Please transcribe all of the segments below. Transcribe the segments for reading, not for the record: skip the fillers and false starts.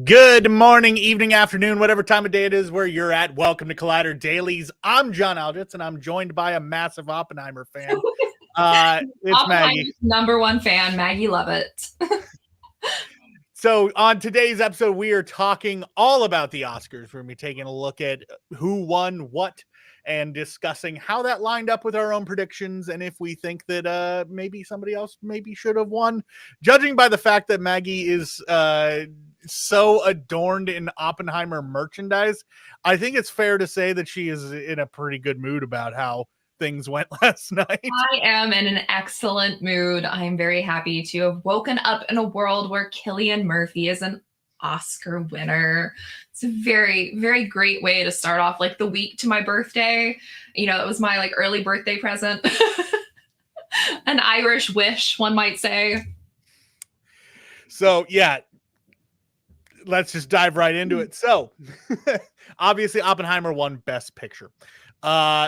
Good morning, evening, afternoon, whatever time of day it is where you're at. Welcome to Collider Dailies. I'm John Aldritz, and I'm joined by a massive Oppenheimer fan. It's Maggie. Number one fan, Maggie Lovett. So on today's episode, we are talking all about the Oscars. We're going to be taking a look at who won what and discussing how that lined up with our own predictions and if we think that maybe somebody else maybe should have won. Judging by the fact that Maggie is so adorned in Oppenheimer merchandise, I think it's fair to say that she is in a pretty good mood about how things went last night. I am in an excellent mood. I am very happy to have woken up in a world where Cillian Murphy is an Oscar winner. It's a very, very great way to start off like the week to my birthday. You know, it was my like early birthday present. An Irish wish, one might say. So yeah, let's just dive right into it. So obviously Oppenheimer won Best Picture,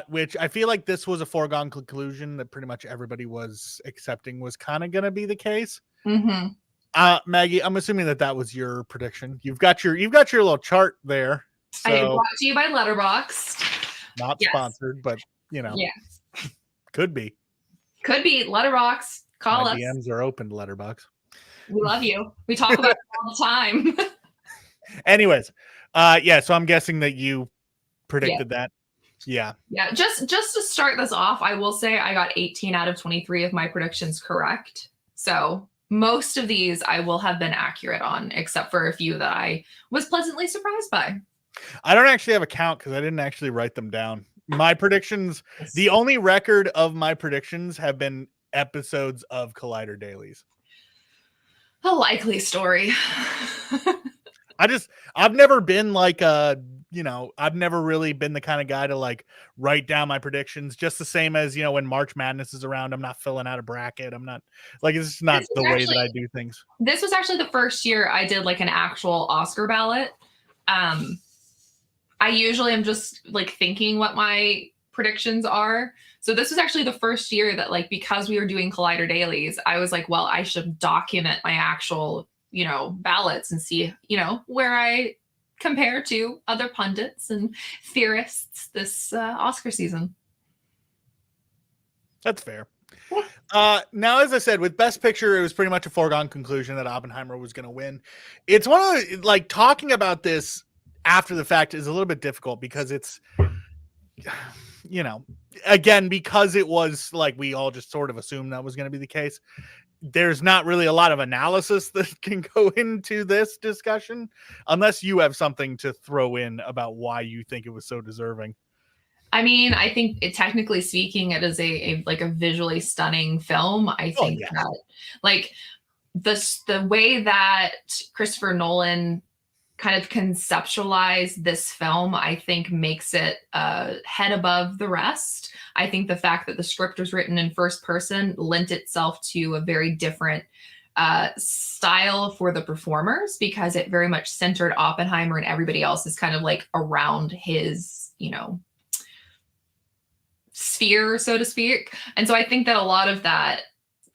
which I feel like this was a foregone conclusion that pretty much everybody was accepting was kind of going to be the case. Mm-hmm. Maggie, I'm assuming that was your prediction. You've got your little chart there. So I brought to you by Letterboxd. Not sponsored, but you know, could be. Could be. Letterboxd. Call us. DMs are open to Letterboxd. We love you. We talk about it all the time. Anyways, so I'm guessing that you predicted that. Yeah. Just to start this off, I will say I got 18 out of 23 of my predictions correct. So most of these I will have been accurate on, except for a few that I was pleasantly surprised by. I don't actually have a count because I didn't actually write them down. My predictions, the only record of my predictions have been episodes of Collider Dailies. A likely story. I've never been like I've never really been the kind of guy to like write down my predictions, just the same as, when March Madness is around, I'm not filling out a bracket. I'm not like, it's not the way that I do things. This was actually the first year I did like an actual Oscar ballot. I usually am just like thinking what my predictions are. So this was actually the first year that like, because we were doing Collider Dailies, I was like, well, I should document my actual, ballots and see, where I compare to other pundits and theorists this Oscar season. That's fair. Now, as I said, with Best Picture, it was pretty much a foregone conclusion that Oppenheimer was going to win. It's one of the, like, talking about this after the fact is a little bit difficult because it's, again, because it was like we all just sort of assumed that was going to be the case. There's not really a lot of analysis that can go into this discussion unless you have something to throw in about why you think it was so deserving. I mean, I think technically speaking, it is a visually stunning film. I think that like the way that Christopher Nolan kind of conceptualized this film, I think makes it head above the rest. I think the fact that the script was written in first person lent itself to a very different style for the performers because it very much centered Oppenheimer and everybody else is kind of like around his, sphere, so to speak. And so I think that a lot of that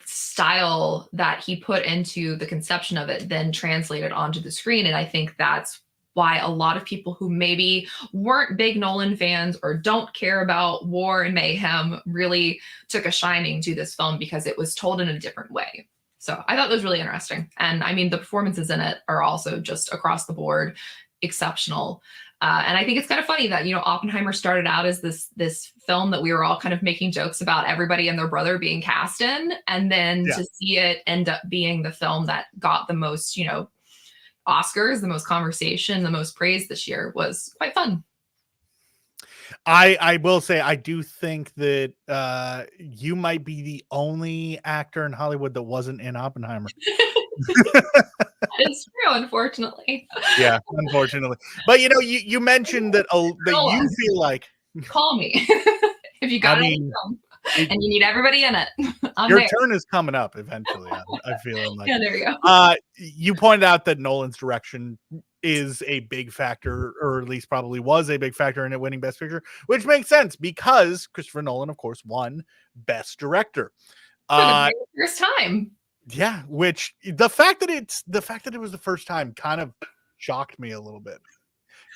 style that he put into the conception of it then translated onto the screen. And I think that's why a lot of people who maybe weren't big Nolan fans or don't care about war and mayhem really took a shining to this film because it was told in a different way. So I thought that was really interesting. And I mean, the performances in it are also just across the board exceptional. And I think it's kind of funny that, Oppenheimer started out as this film that we were all kind of making jokes about everybody and their brother being cast in. And then to see it end up being the film that got the most, Oscars, the most conversation, the most praise this year was quite fun. I will say, I do think that you might be the only actor in Hollywood that wasn't in Oppenheimer. It's true, unfortunately. Yeah, unfortunately. But you mentioned that you feel like call me if you got and you need everybody in it. Your turn is coming up eventually. I feel like there you go. You pointed out that Nolan's direction is a big factor, or at least probably was a big factor in it winning Best Picture, which makes sense because Christopher Nolan, of course, won Best Director. For the first time. Yeah, which the fact that it was the first time kind of shocked me a little bit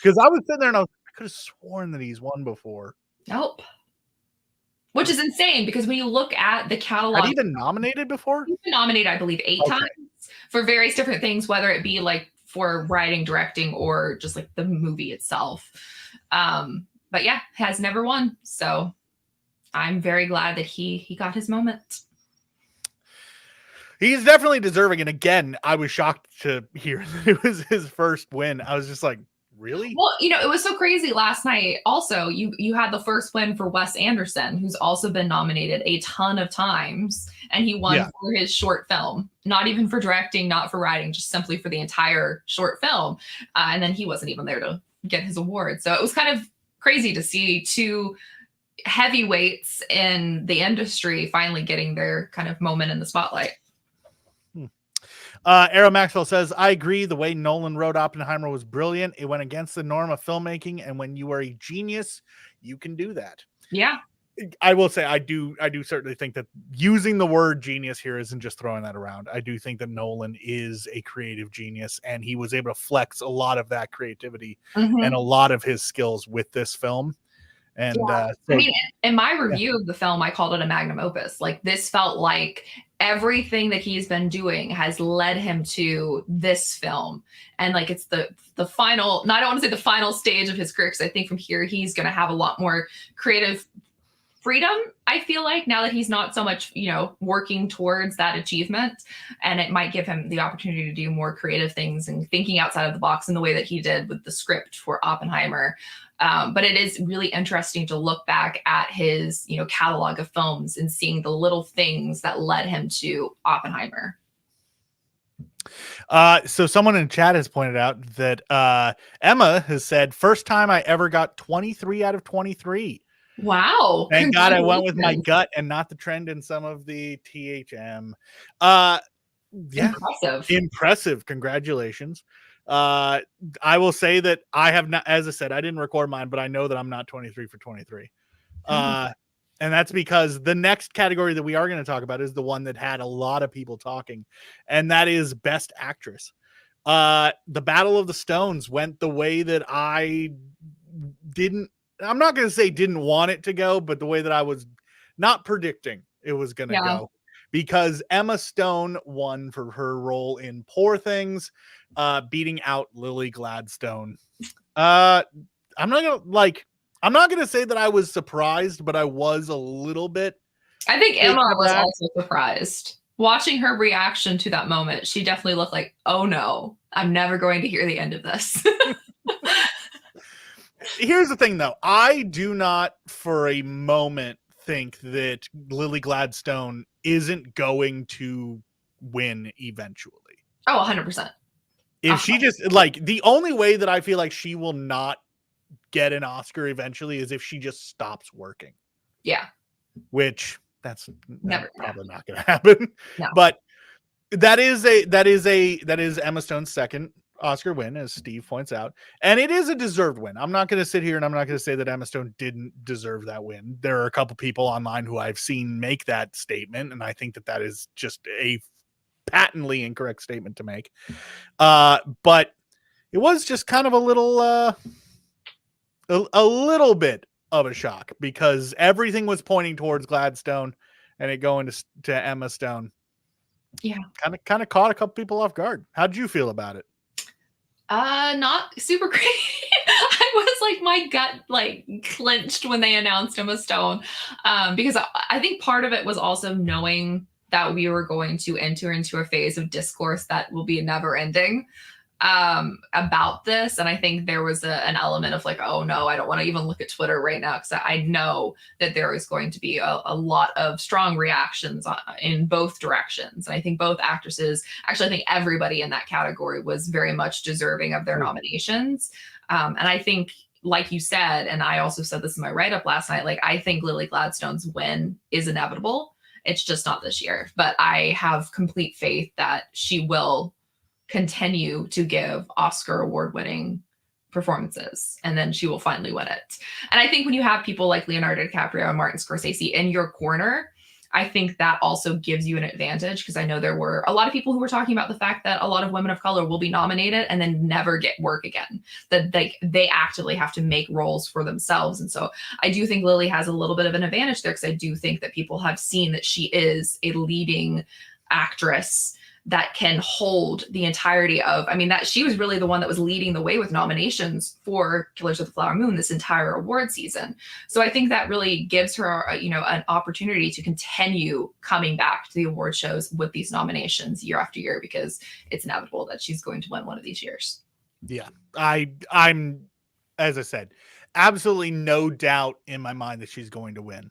because I was sitting there and I could have sworn that he's won before. Nope. Which is insane because when you look at the catalog, had he been nominated before? He's been nominated, I believe, 8 times for various different things, whether it be like for writing, directing, or just like the movie itself. But yeah, has never won. So I'm very glad that he got his moment. He's definitely deserving. And again, I was shocked to hear that it was his first win. I was just like, really? Well, it was so crazy last night. Also, you had the first win for Wes Anderson, who's also been nominated a ton of times, and he won for his short film. Not even for directing, not for writing, just simply for the entire short film. And then he wasn't even there to get his award. So it was kind of crazy to see two heavyweights in the industry finally getting their kind of moment in the spotlight. Arrow Maxwell says, I agree. The way Nolan wrote Oppenheimer was brilliant. It went against the norm of filmmaking. And when you are a genius, you can do that. Yeah. I will say I do certainly think that using the word genius here isn't just throwing that around. I do think that Nolan is a creative genius, and he was able to flex a lot of that creativity and a lot of his skills with this film. And I mean, in my review of the film, I called it a magnum opus. Like, this felt like everything that he's been doing has led him to this film. And like, it's the final, I don't want to say the final stage of his career, because I think from here, he's going to have a lot more creative freedom, I feel like, now that he's not so much, working towards that achievement. And it might give him the opportunity to do more creative things and thinking outside of the box in the way that he did with the script for Oppenheimer. But it is really interesting to look back at his, catalog of films and seeing the little things that led him to Oppenheimer. So someone in chat has pointed out that Emma has said, first time I ever got 23 out of 23. Wow. Thank God I went with my gut and not the trend in some of the THM. Impressive. Congratulations. I will say that I have not, as I said, I didn't record mine, but I know that I'm not 23 for 23. And that's because the next category that we are going to talk about is the one that had a lot of people talking, and that is Best Actress. The Battle of the Stones went the way that I'm not going to say didn't want it to go, but the way that I was not predicting it was going to go, because Emma Stone won for her role in Poor Things, beating out Lily Gladstone. I'm not going to say that I was surprised, but I was a little bit. I think Emma was also surprised. Watching her reaction to that moment, she definitely looked like, oh no, I'm never going to hear the end of this. Here's the thing, though. I do not for a moment think that Lily Gladstone isn't going to win eventually. Oh, 100%. If she just, the only way that I feel like she will not get an Oscar eventually is if she just stops working. Yeah. Which that's never probably not going to happen. No. But that is Emma Stone's second Oscar win, as Steve points out, and it is a deserved win. I'm not going to sit here and I'm not going to say that Emma Stone didn't deserve that win. There are a couple people online who I've seen make that statement, and I think that is just a patently incorrect statement to make. But it was just kind of a little bit of a shock, because everything was pointing towards Gladstone, and it going to Emma Stone. Yeah, kind of caught a couple people off guard. How did you feel about it? Not super great. I was like, my gut clenched when they announced Emma Stone, because I think part of it was also knowing that we were going to enter into a phase of discourse that will be never ending about this. And I think there was an element of oh no, I don't want to even look at Twitter right now, because I know that there is going to be a lot of strong reactions in both directions. And I think both actresses, actually, I think everybody in that category was very much deserving of their nominations. And I think, like you said, and I also said this in my write-up last night, I think Lily Gladstone's win is inevitable. It's just not this year. But I have complete faith that she will continue to give Oscar award-winning performances, and then she will finally win it. And I think when you have people like Leonardo DiCaprio and Martin Scorsese in your corner, I think that also gives you an advantage, because I know there were a lot of people who were talking about the fact that a lot of women of color will be nominated and then never get work again, that they actively have to make roles for themselves. And so I do think Lily has a little bit of an advantage there, because I do think that people have seen that she is a leading actress that can hold the entirety of, I mean, that she was really the one that was leading the way with nominations for Killers of the Flower Moon this entire award season. So I think that really gives her, an opportunity to continue coming back to the award shows with these nominations year after year, because it's inevitable that she's going to win one of these years. Yeah, I'm, as I said, absolutely no doubt in my mind that she's going to win.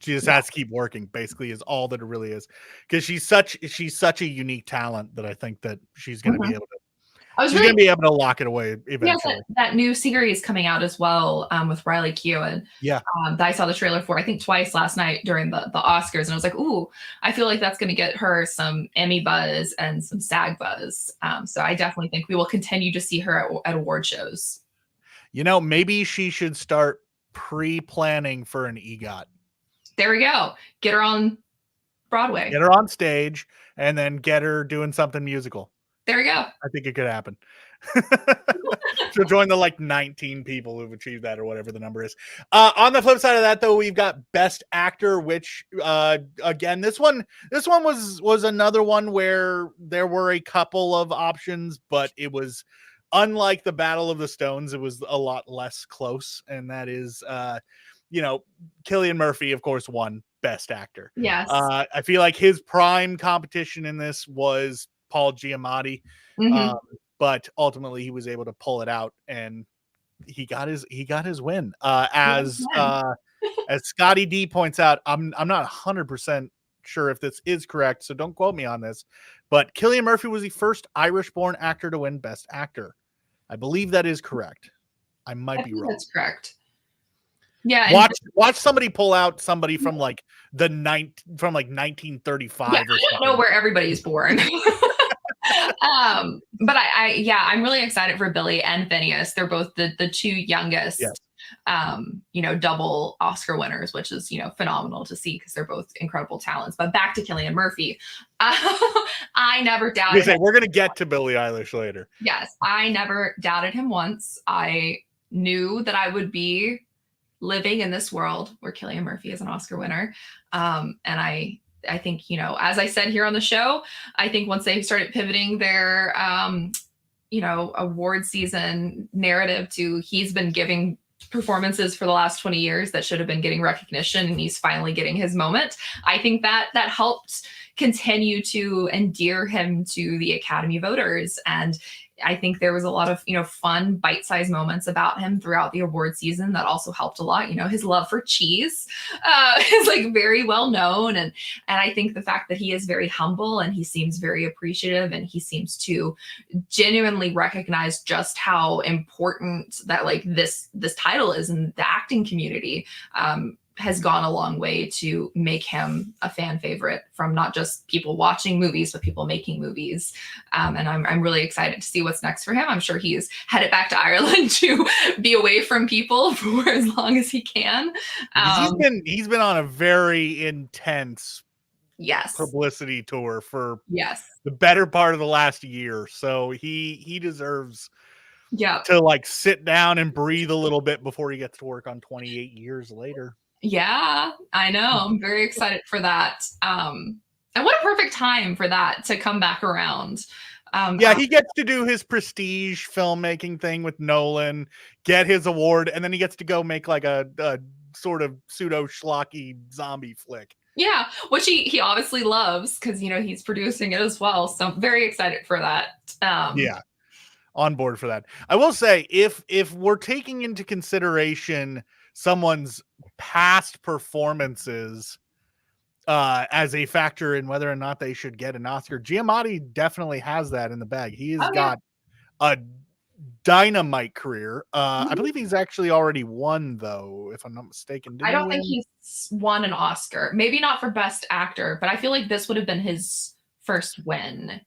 She just has to keep working, basically, is all that it really is. Because she's such a unique talent that I think that she's going to be able to. She's going to be able to lock it away eventually. Yeah, that new series coming out as well, with Riley Keough, Yeah, that I saw the trailer for, I think twice last night during the Oscars, and I was like, ooh, I feel like that's going to get her some Emmy buzz and some SAG buzz. So I definitely think we will continue to see her at award shows. Maybe she should start pre-planning for an EGOT. There we go. Get her on Broadway. Get her on stage, and then get her doing something musical. There we go. I think it could happen. She'll join the 19 people who've achieved that, or whatever the number is. On the flip side of that, though, we've got Best Actor, which again, this one was another one where there were a couple of options, but it was, unlike the Battle of the Stones, it was a lot less close, and that is Cillian Murphy, of course, won Best Actor. Yes. I feel like his prime competition in this was Paul Giamatti, but ultimately he was able to pull it out, and he got his win. As Scotty D points out, I'm not 100% sure if this is correct, so don't quote me on this, but Cillian Murphy was the first Irish-born actor to win Best Actor. I believe that is correct. I might be wrong. That's correct. Yeah. Watch somebody pull out somebody from 1935 or something. I don't know where everybody's born. But I'm really excited for Billy and Phineas. They're both the two youngest, double Oscar winners, which is, phenomenal to see, because they're both incredible talents. But back to Cillian Murphy. I never doubted him. We're going to get to Billie Eilish later. Yes, I never doubted him once. I knew that I would be living in this world where Cillian Murphy is an Oscar winner. And I think, as I said here on the show, I think once they started pivoting their, award season narrative to, he's been giving performances for the last 20 years that should have been getting recognition, and he's finally getting his moment. I think that helped continue to endear him to the Academy voters. And I think there was a lot of, fun bite-sized moments about him throughout the award season that also helped a lot. His love for cheese is very well known. And I think the fact that he is very humble, and he seems very appreciative, and he seems to genuinely recognize just how important that this title is in the acting community, has gone a long way to make him a fan favorite from not just people watching movies, but people making movies. And I'm really excited to see what's next for him. I'm sure he's headed back to Ireland to be away from people for as long as he can. He's been on a very intense publicity tour for the better part of the last year. So he deserves to sit down and breathe a little bit before he gets to work on 28 years later. Yeah, I know. I'm very excited for that. And what a perfect time for that to come back around. He gets to do his prestige filmmaking thing with Nolan, get his award, and then he gets to go make a sort of pseudo schlocky zombie flick. Yeah, which he obviously loves, because he's producing it as well. So I'm very excited for that. On board for that. I will say, if we're taking into consideration someone's past performances as a factor in whether or not they should get an Oscar, Giamatti definitely has that in the bag. He has got a dynamite career. I believe he's actually already won, though, if I'm not mistaken. I don't think he's won an Oscar. Maybe not for Best Actor, but I feel like this would have been his first win.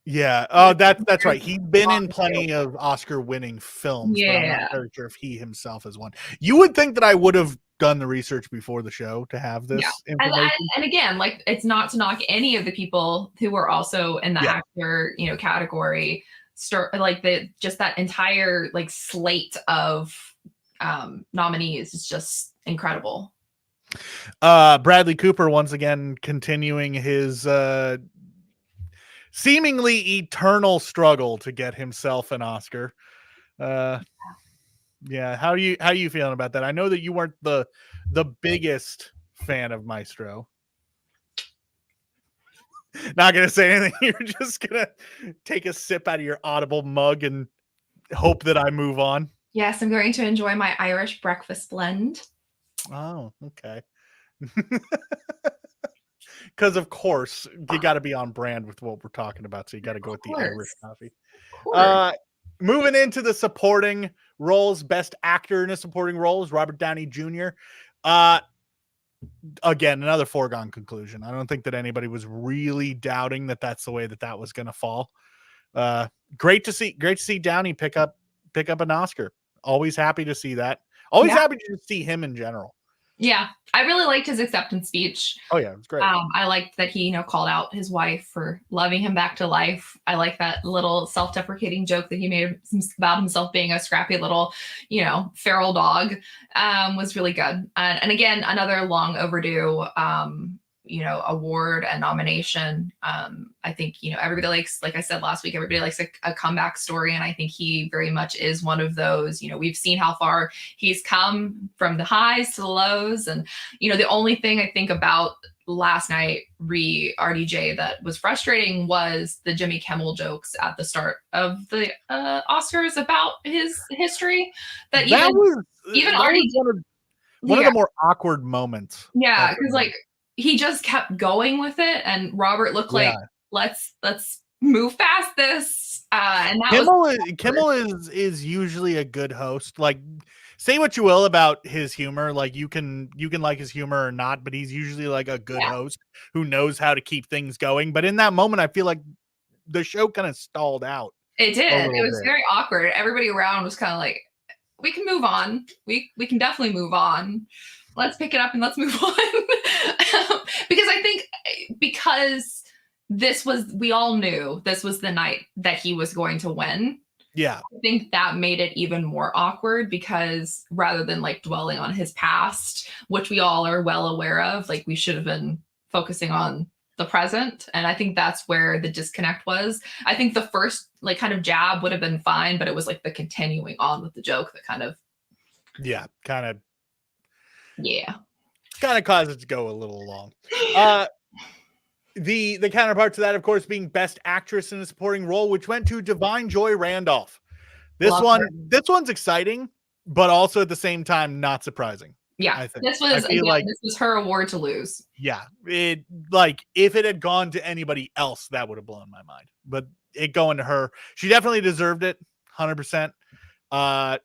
Yeah. Oh, that's right. He's been in plenty of Oscar-winning films, but I'm not very sure if he himself has won. You would think that I would have done the research before the show to have Yeah. this information. And again, like, it's not to knock any of the people who were also in the Yeah. actor, category. Like just that entire like slate of nominees is just incredible. Bradley Cooper once again continuing his seemingly eternal struggle to get himself an Oscar. Yeah, how you feeling about that? I know that you weren't the biggest fan of Maestro. Not gonna say anything. You're just gonna take a sip out of your Audible mug and hope that I move on. Yes, I'm going to enjoy my Irish breakfast blend. Oh, okay. Because of course you got to be on brand with what we're talking about, so you got to go with the Irish coffee. Moving into the supporting roles, best actor in a supporting role is Robert Downey Jr. Again, another foregone conclusion. I don't think that anybody was really doubting that that's the way that was going to fall. Great to see Downey pick up an Oscar. Always happy to see that. Always happy to see him in general. Yeah, I really liked his acceptance speech. Oh yeah, it was great. I liked that he, called out his wife for loving him back to life. I like that little self-deprecating joke that he made about himself being a scrappy little, feral dog. Was really good. And again, another long overdue, award and nomination. I think, everybody likes, like I said last week, everybody likes a comeback story. And I think he very much is one of those. We've seen how far he's come from the highs to the lows. And, the only thing I think about last night, RDJ, that was frustrating was the Jimmy Kimmel jokes at the start of the Oscars about his history. That was one of the more awkward moments. Yeah, because like he just kept going with it, and Robert looked like, let's move past this. And that Kimmel is usually a good host. Like, say what you will about his humor, like you can like his humor or not, but he's usually like a good host who knows how to keep things going. But in that moment, I feel like the show kind of stalled out. It did. It was very awkward. Everybody around was kind of like, we can move on. We can definitely move on. Let's pick it up and let's move on. Because I think we all knew this was the night that he was going to win. Yeah. I think that made it even more awkward, because rather than like dwelling on his past, which we all are well aware of, like we should have been focusing on the present. And I think that's where the disconnect was. I think the first like kind of jab would have been fine, but it was like the continuing on with the joke that kind of caused it to go a little long. The counterpart to that, of course, being Best Actress in a Supporting Role, which went to Divine Joy Randolph. This one's exciting, but also at the same time not surprising. Yeah, I think. This was her award to lose. Yeah, if it had gone to anybody else, that would have blown my mind. But it going to her, she definitely deserved it, 100%. Yeah.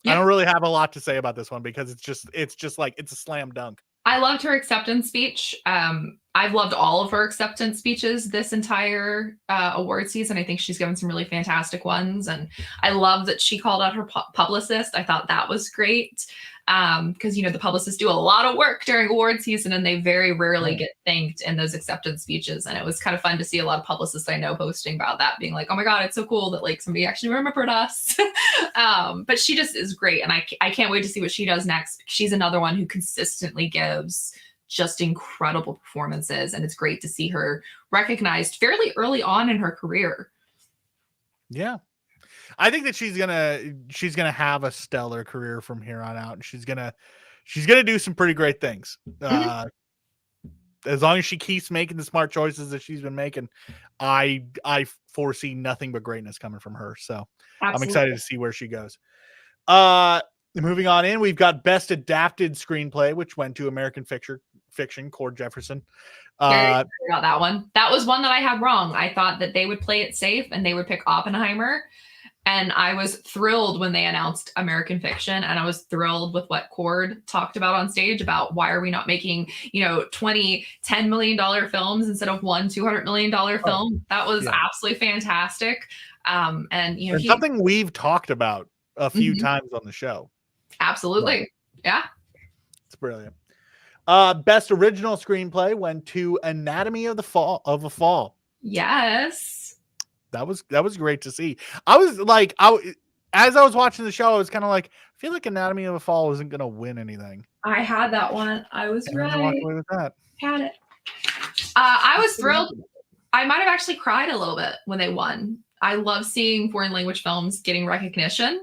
I don't really have a lot to say about this one, because it's just like it's a slam dunk. I loved her acceptance speech. I've loved all of her acceptance speeches this entire award season. I think she's given some really fantastic ones. And I love that she called out her publicist. I thought that was great. Because, the publicists do a lot of work during award season, and they very rarely get thanked in those acceptance speeches. And it was kind of fun to see a lot of publicists I know posting about that, being like, oh my God, it's so cool that like somebody actually remembered us. But she just is great. And I can't wait to see what she does next. She's another one who consistently gives just incredible performances. And it's great to see her recognized fairly early on in her career. Yeah. I think that she's gonna have a stellar career from here on out, and she's gonna do some pretty great things. As long as she keeps making the smart choices that she's been making, I foresee nothing but greatness coming from her. So I'm excited to see where she goes. Moving on in, we've got Best Adapted Screenplay, which went to American Fiction, Cord Jefferson. About that one. That was one that I had wrong. I thought that they would play it safe and they would pick Oppenheimer. And I was thrilled when they announced American Fiction, and I was thrilled with what Cord talked about on stage about why are we not making, 20, $10 million films instead of one $200 million film. That was absolutely fantastic. And something we've talked about a few times on the show. Absolutely. Yeah. It's brilliant. Best original screenplay went to Anatomy of a Fall. Yes. That was great to see. I was like, as I was watching the show, I was kind of like, I feel like Anatomy of a Fall isn't going to win anything. I had that one. I was And then I walked right. away with that. Had it. I was thrilled. I might have actually cried a little bit when they won. I love seeing foreign language films getting recognition.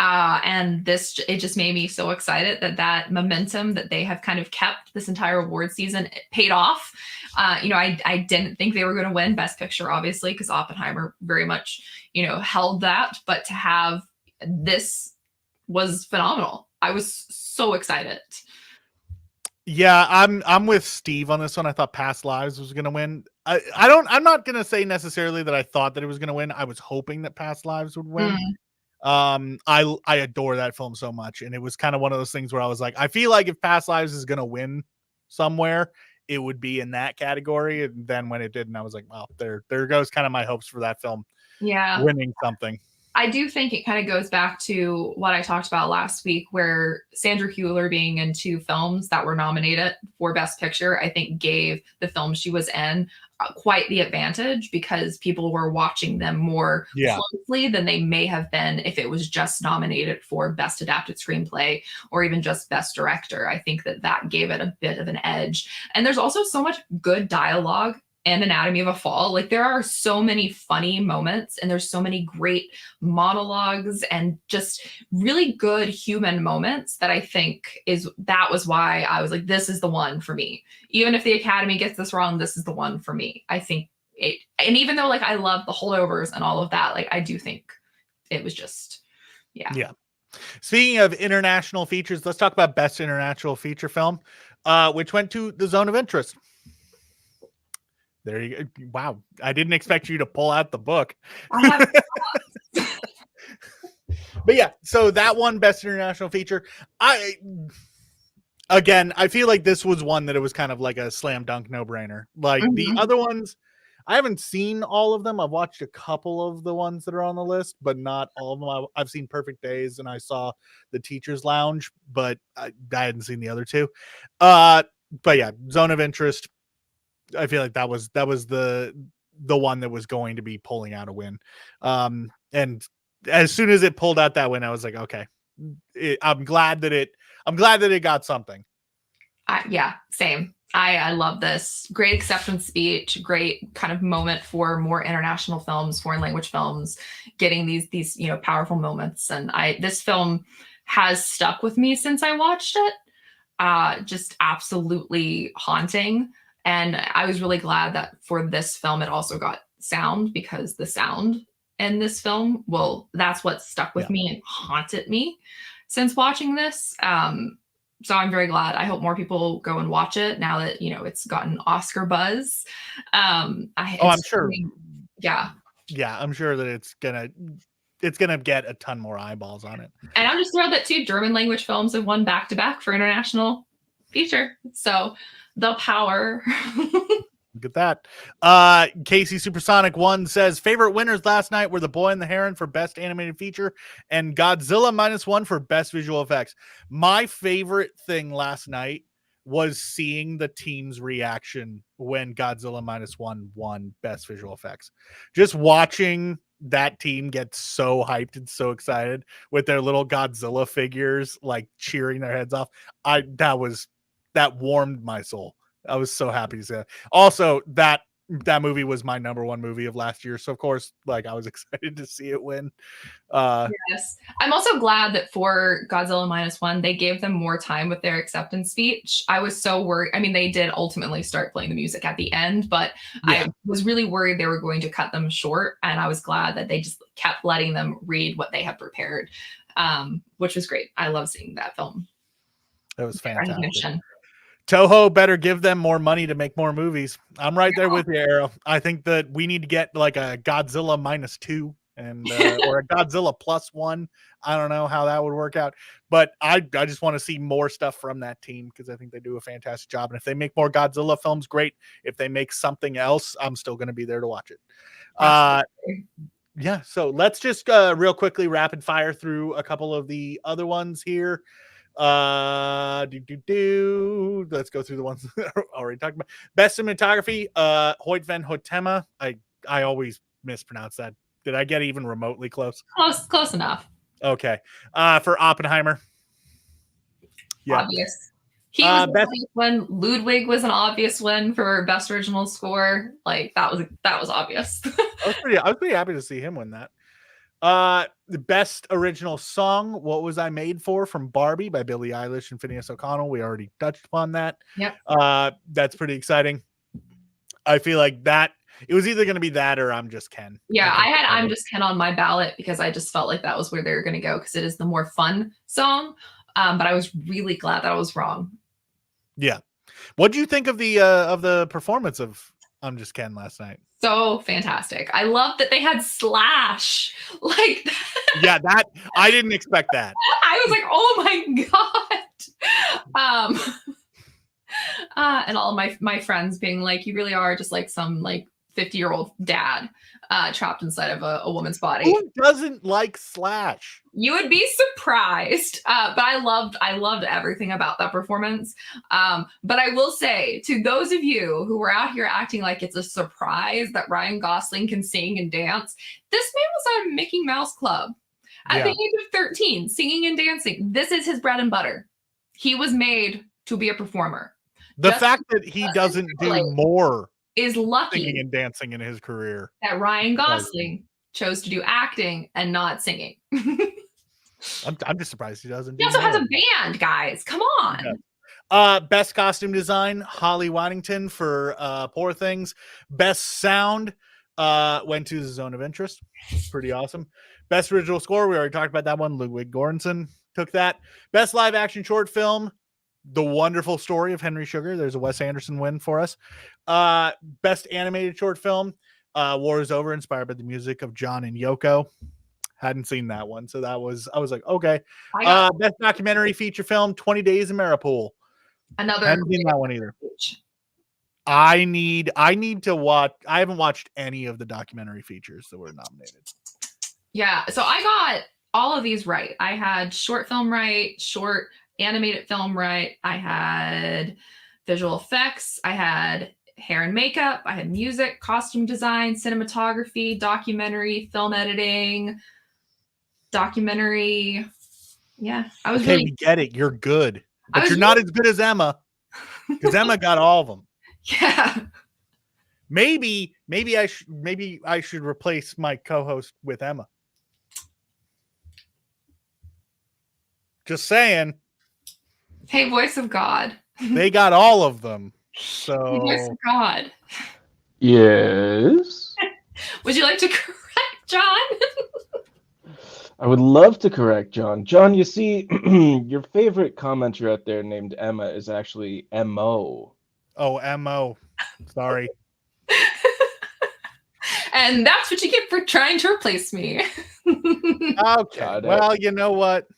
And it just made me so excited that momentum that they have kind of kept this entire award season paid off. I didn't think they were going to win Best Picture, obviously, because Oppenheimer very much, held that. But to have this was phenomenal. I was so excited. Yeah, I'm with Steve on this one. I thought Past Lives was going to win. I'm not going to say necessarily that I thought that it was going to win. I was hoping that Past Lives would win. I adore that film so much, and it was kind of one of those things where I was like, I feel like if Past Lives is going to win somewhere, it would be in that category. And then when it didn't, I was like, well, there goes kind of my hopes for that film winning something. I do think it kind of goes back to what I talked about last week, where Sandra Hüller being in 2 films that were nominated for Best Picture, I think gave the film she was in quite the advantage, because people were watching them more closely than they may have been if it was just nominated for Best Adapted Screenplay or even just Best Director. I think that gave it a bit of an edge. And there's also so much good dialogue and Anatomy of a Fall. Like, there are so many funny moments, and there's so many great monologues and just really good human moments that I think that was why I was like, this is the one for me. Even if the Academy gets this wrong, this is the one for me. I think it, and even though like I love the holdovers and all of that, like I do think it was just, yeah. Speaking of international features, let's talk about Best International Feature Film, which went to The Zone of Interest. There you go. Wow. I didn't expect you to pull out the book. I have But yeah, so that one, Best International Feature. I feel like this was one that it was kind of like a slam dunk no-brainer. Like the other ones, I haven't seen all of them. I've watched a couple of the ones that are on the list, but not all of them. I've seen Perfect Days and I saw The Teacher's Lounge, but I hadn't seen the other 2. But yeah, Zone of Interest, I feel like that was the one that was going to be pulling out a win. And as soon as it pulled out that win, I was like, okay, I'm glad that it got something. Yeah, same. I love this. Great acceptance speech, great kind of moment for more international films, foreign language films, getting these powerful moments. And this film has stuck with me since I watched it. Just absolutely haunting. And I was really glad that for this film, it also got sound, because the sound in this film, that's what stuck with me and haunted me since watching this. So I'm very glad. I hope more people go and watch it now that, it's gotten Oscar buzz. I'm sure. Yeah. Yeah, I'm sure that it's gonna get a ton more eyeballs on it. And I'm just thrilled that 2 German language films have won back-to-back for international feature. So the power. Look at that. Casey Supersonic 1 says favorite winners last night were The Boy and the Heron for Best Animated Feature and Godzilla -1 for Best Visual Effects. My favorite thing last night was seeing the team's reaction when Godzilla -1 won Best Visual Effects. Just watching that team get so hyped and so excited with their little Godzilla figures, like cheering their heads off. That warmed my soul. I was so happy to see that. Also, that movie was my number 1 movie of last year. So of course, like I was excited to see it win. Yes. I'm also glad that for Godzilla -1, they gave them more time with their acceptance speech. I was so worried. I mean, they did ultimately start playing the music at the end, but I was really worried they were going to cut them short. And I was glad that they just kept letting them read what they had prepared, which was great. I love seeing that film. That was fantastic. Toho better give them more money to make more movies. I'm right there with you, Arrow. I think that we need to get like a Godzilla -2 and or a Godzilla +1. I don't know how that would work out, but I just want to see more stuff from that team because I think they do a fantastic job. And if they make more Godzilla films, great. If they make something else, I'm still going to be there to watch it. Yeah, so let's just real quickly rapid fire through a couple of the other ones here. Let's go through the ones that are already talked about. Best cinematography, Hoyt van Hoytema. I always mispronounce that. Did I get even remotely close? Close enough. Okay. For Oppenheimer. Yeah. Obvious. He was an best, obvious one. Ludwig was an obvious one for best original score. Like that was obvious. I was pretty happy to see him win that. The best original song, What Was I Made For, from Barbie by Billie Eilish and Phineas O'Connell. We already touched upon that. Yep. That's pretty exciting. I feel like that it was either going to be that or I'm Just Ken. Yeah, I had I'm Just Ken on my ballot because I just felt like that was where they were going to go because it is the more fun song. But I was really glad that I was wrong. Yeah. What do you think of the performance of I'm Just Ken last night? So fantastic. I love that they had Slash. Like yeah, that I didn't expect that. I was like, oh my God. And all of my friends being like, you really are just like some like 50-year-old dad trapped inside of a woman's body. Who doesn't like Slash? You would be surprised. But I loved everything about that performance. But I will say to those of you who were out here acting like it's a surprise that Ryan Gosling can sing and dance, this man was at Mickey Mouse Club at the age of 13, singing and dancing. This is his bread and butter. He was made to be a performer. The fact that he doesn't do more is lucky singing and dancing in his career. That Ryan Gosling chose to do acting and not singing. I'm just surprised he doesn't. He also has a band, guys. Come on. Yeah. Best costume design, Holly Waddington for Poor Things. Best sound went to The Zone of Interest. Pretty awesome. Best original score, we already talked about that one. Ludwig Göransson took that. Best live action short film, The Wonderful Story of Henry Sugar. There's a Wes Anderson win for us. Best animated short film, War Is Over, inspired by the music of John and Yoko. Hadn't seen that one, so I was like, okay. Best documentary feature film, 20 Days in Mariupol. Another. Hadn't seen that one either. I need to watch. I haven't watched any of the documentary features that were nominated. Yeah, so I got all of these right. I had short film right, short animated film right. I had visual effects. I had hair and makeup. I had music, costume design, cinematography, documentary, film editing, documentary. Yeah, I was okay. We get it. You're good, but you're not as good as Emma because Emma got all of them. Yeah. Maybe I should replace my co-host with Emma. Just saying. Hey, voice of God. They got all of them. So voice of God. Yes. Would you like to correct John? I would love to correct John. John, you see, your favorite commenter out there named Emma is actually M.O. Oh, M.O. Sorry. And that's what you get for trying to replace me. Okay. Well, you know what?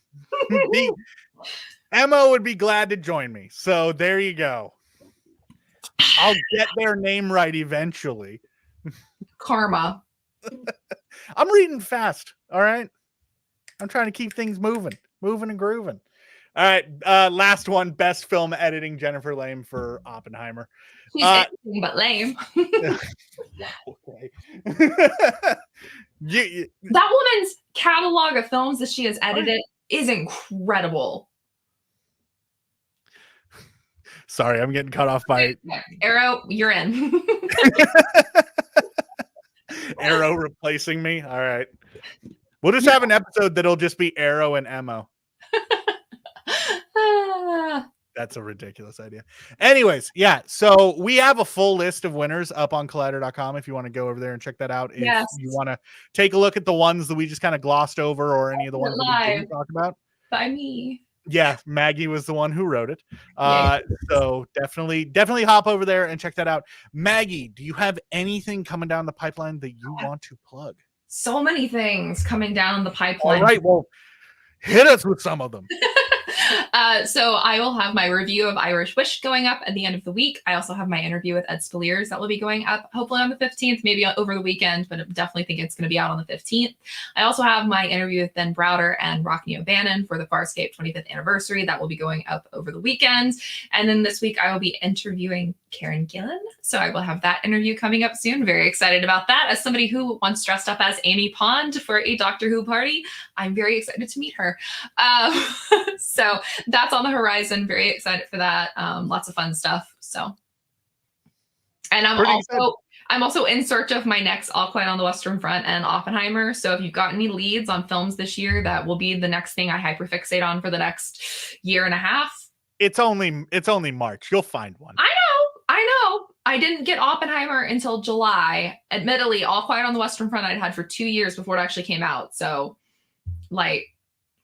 Emma would be glad to join me. So there you go. I'll get their name right eventually. Karma. I'm reading fast. All right. I'm trying to keep things moving and grooving. All right. Last one. Best film editing, Jennifer Lame for Oppenheimer. She's anything but lame. Okay. That woman's catalog of films that she has edited is incredible. Sorry, I'm getting cut off by Arrow. You're in. Arrow replacing me. All right. We'll just have an episode that'll just be Arrow and Emma. That's a ridiculous idea. Anyways, yeah. So we have a full list of winners up on collider.com if you want to go over there and check that out. If you want to take a look at the ones that we just kind of glossed over or any of the ones that we didn't talk about. By me. Yeah, Maggie was the one who wrote it. So definitely hop over there and check that out. Maggie, do you have anything coming down the pipeline that you want to plug? So many things coming down the pipeline. All right, well, hit us with some of them. So I will have my review of Irish Wish going up at the end of the week. I also have my interview with Ed Spaliers that will be going up hopefully on the 15th, maybe over the weekend, but I definitely think it's going to be out on the 15th. I also have my interview with Ben Browder and Rockne O'Bannon for the Farscape 25th anniversary that will be going up over the weekend. And then this week I will be interviewing Karen Gillan. So I will have that interview coming up soon. Very excited about that. As somebody who once dressed up as Amy Pond for a Doctor Who party, I'm very excited to meet her. So that's on the horizon. Very excited for that. Lots of fun stuff. So, and I'm also in search of my next All Quiet on the Western Front and Oppenheimer. So if you've got any leads on films this year, that will be the next thing I hyperfixate on for the next year and a half. It's only March. You'll find one. I know. I didn't get Oppenheimer until July. Admittedly, All Quiet on the Western Front I'd had for 2 years before it actually came out. So, like,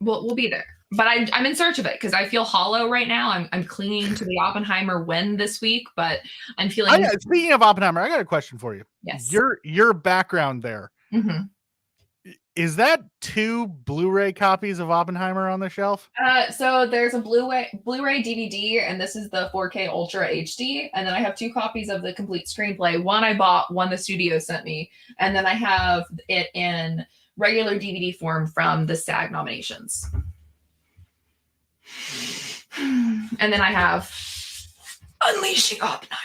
we'll be there. But I'm in search of it because I feel hollow right now. I'm clinging to the Oppenheimer win this week, but I'm feeling. Speaking of Oppenheimer, I got a question for you. Yes. Your background there. Mm-hmm. Is that 2 Blu-ray copies of Oppenheimer on the shelf? So there's a Blu-ray DVD, and this is the 4K Ultra HD. And then I have 2 copies of the complete screenplay. One I bought, one the studio sent me, and then I have it in regular DVD form from the SAG nominations. And then I have Unleashing Oppenheimer.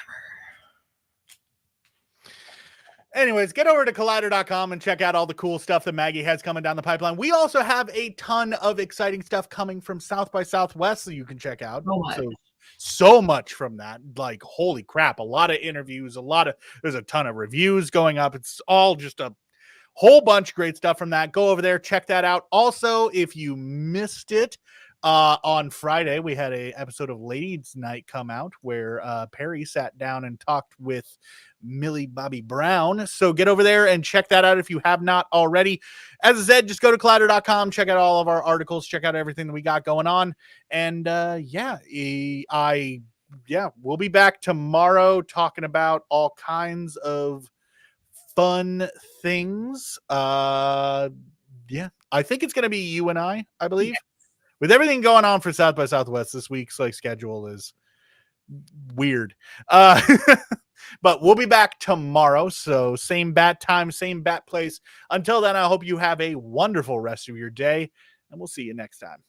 Anyways, get over to collider.com and check out all the cool stuff that Maggie has coming down the pipeline. We also have a ton of exciting stuff coming from South by Southwest that you can check out. So much from that. Like, holy crap, a lot of interviews, there's a ton of reviews going up. It's all just a whole bunch of great stuff from that. Go over there, check that out. Also, if you missed it, on Friday, we had a episode of Ladies Night come out where Perry sat down and talked with Millie Bobby Brown. So get over there and check that out if you have not already. As I said, just go to collider.com, check out all of our articles, check out everything that we got going on. And we'll be back tomorrow talking about all kinds of fun things. I think it's going to be you and I believe. Yes. With everything going on for South by Southwest, this week's schedule is weird. But we'll be back tomorrow. So same bat time, same bat place. Until then, I hope you have a wonderful rest of your day, and we'll see you next time.